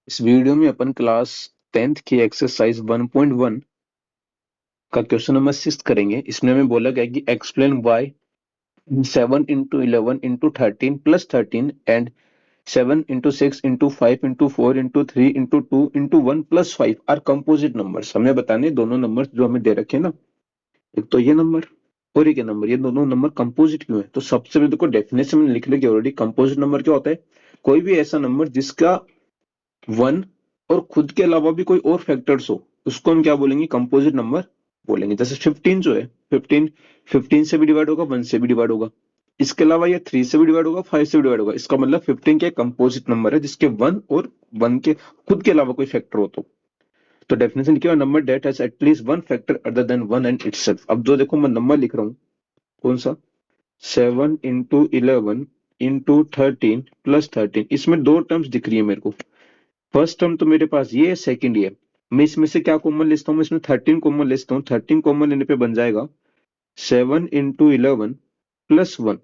इस वीडियो में अपन class 10th की एक्सरसाइज 1.1 का क्वेश्चन नंबर 6 करेंगे। इसमें हमें बोला गया कि explain why 7 into 11 into 13 plus 13 and 7 into 6 into 5 into 4 into 3 into 2 into 1 plus 5 are composite numbers. हमें बताने दोनों नंबर्स जो हमें दे रखे हैं ना, एक तो ये नंबर और एक ये नंबर, ये दोनों नंबर कंपोजिट क्यों है। तो सबसे पहले देखो डेफिनेशन में लिख लेंगे ऑलरेडी। कंपोजिट नंबर क्या होता है? कोई भी ऐसा नंबर जिसका वन और खुद के अलावा भी कोई और फैक्टर्स हो, उसको हम क्या बोलेंगे? कंपोजिट नंबर बोलेंगे। जैसे 15 जो है, 15 से भी डिवाइड होगा, 1 से भी डिवाइड होगा, इसके अलावा ये 3 से भी डिवाइड होगा, 5 से भी डिवाइड होगा। इसका मतलब 15 के कंपोजिट नंबर है जिसके वन और वन के खुद के अलावा कोई फैक्टर हो। तो डेफिनेशन क्या है? Number that has at least one factor other than one and itself. अब जो देखो मैं नंबर लिख रहा हूँ, कौन सा? 7 इंटू 11 इंटू 13 प्लस 13। इसमें दो टर्म्स दिख रही है मेरे को। फर्स्ट टर्म तो मेरे पास ये है, सेकंड ये है। मैं इसमें से क्या कॉमन लेता हूँ? मैं इसमें 13 कॉमन लेता हूँ। 13 कॉमन लेने पे बन जाएगा 7 इंटू 11 प्लस 1।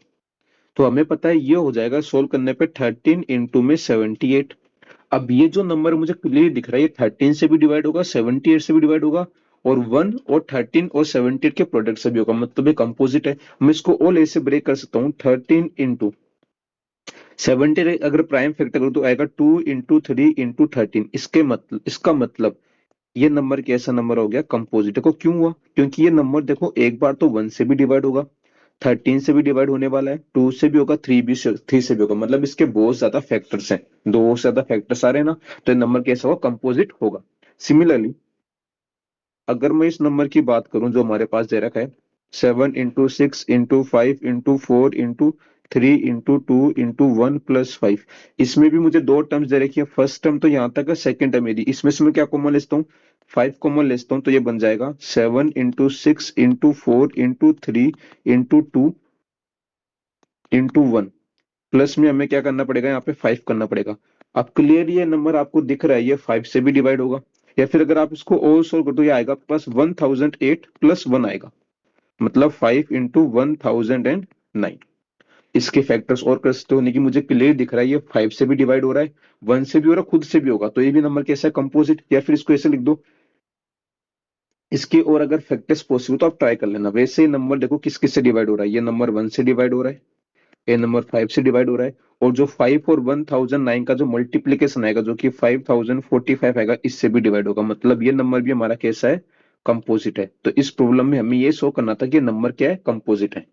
तो हमें पता है ये हो जाएगा सोल्व करने पे 13 इंटू में 78। अब ये जो नंबर मुझे क्लियर दिख रहा है, ये 13 से भी डिवाइड होगा, 78 से भी डिवाइड होगा, और 1 और 13 और 78 के प्रोडक्ट से भी होगा, मतलब ये कंपोजिट है। मैं इसको ऑल ऐसे ब्रेक कर सकता हूँ। 13 इंटू 70 अगर प्राइम फैक्टर करूँ तो आएगा 2 इंटू 3 इंटू 13। इसका मतलब ये नंबर कैसा नंबर हो गया? कंपोजिट। देखो क्यों हुआ? क्योंकि ये नंबर देखो एक बार तो 1 से भी डिवाइड होगा, 13 से भी डिवाइड होने वाला है, 2 से भी होगा, 3 से भी होगा, मतलब इसके बहुत ज्यादा फैक्टर्स हैं, दो से ज्यादा फैक्टर्स आ रहे हैं ना, तो ये नंबर कैसा होगा? कंपोजिट होगा। सिमिलरली अगर मैं इस नंबर की बात करूं जो हमारे पास दे रखा है, 7 into 6 into 5 into 4 into 2 into 1 इसमें भी मुझे दो टर्म्स दे रखी है। फर्स्ट टर्म तो यहां तक है, सेकंड टर्म मेरी, इसमें से मैं क्या कॉमन लेता हूँ? 5 कॉमन लेता हूँ, तो ये बन जाएगा 7 into 6 into 4 into 2 into 1 plus में हमें क्या करना पड़ेगा? यहाँ पे 5 करना पड़ेगा। अब क्लियर ये नंबर आपको दिख रहा है, ये 5 से भी डिवाइड होगा, या फिर अगर आप इसको और सोल्व कर दो, ये आएगा आपके पास 1008 प्लस 1 आएगा, मतलब 5 इंटू 1009। इसके फैक्टर्स और कैसे होने की मुझे क्लियर दिख रहा है, ये 5 से भी डिवाइड हो रहा है, 1 से भी हो रहा है, खुद से भी होगा, तो ये भी नंबर कैसा है? कंपोजिट। या फिर इसको ऐसे लिख दो, इसके और अगर फैक्टर्स पॉसिबल तो आप ट्राई कर लेना। वैसे नंबर देखो किस किस से डिवाइड हो रहा है, ये नंबर 1 से डिवाइड हो रहा है, ये नंबर 5 से डिवाइड हो रहा है, और जो 5 और 1009 का जो मल्टीप्लीकेशन आएगा, जो कि 5045 आएगा, इससे भी डिवाइड होगा, मतलब ये नंबर भी हमारा कैसा है? कंपोजिट है। तो इस प्रॉब्लम में हमें ये शो करना था कि नंबर क्या है? कंपोजिट है।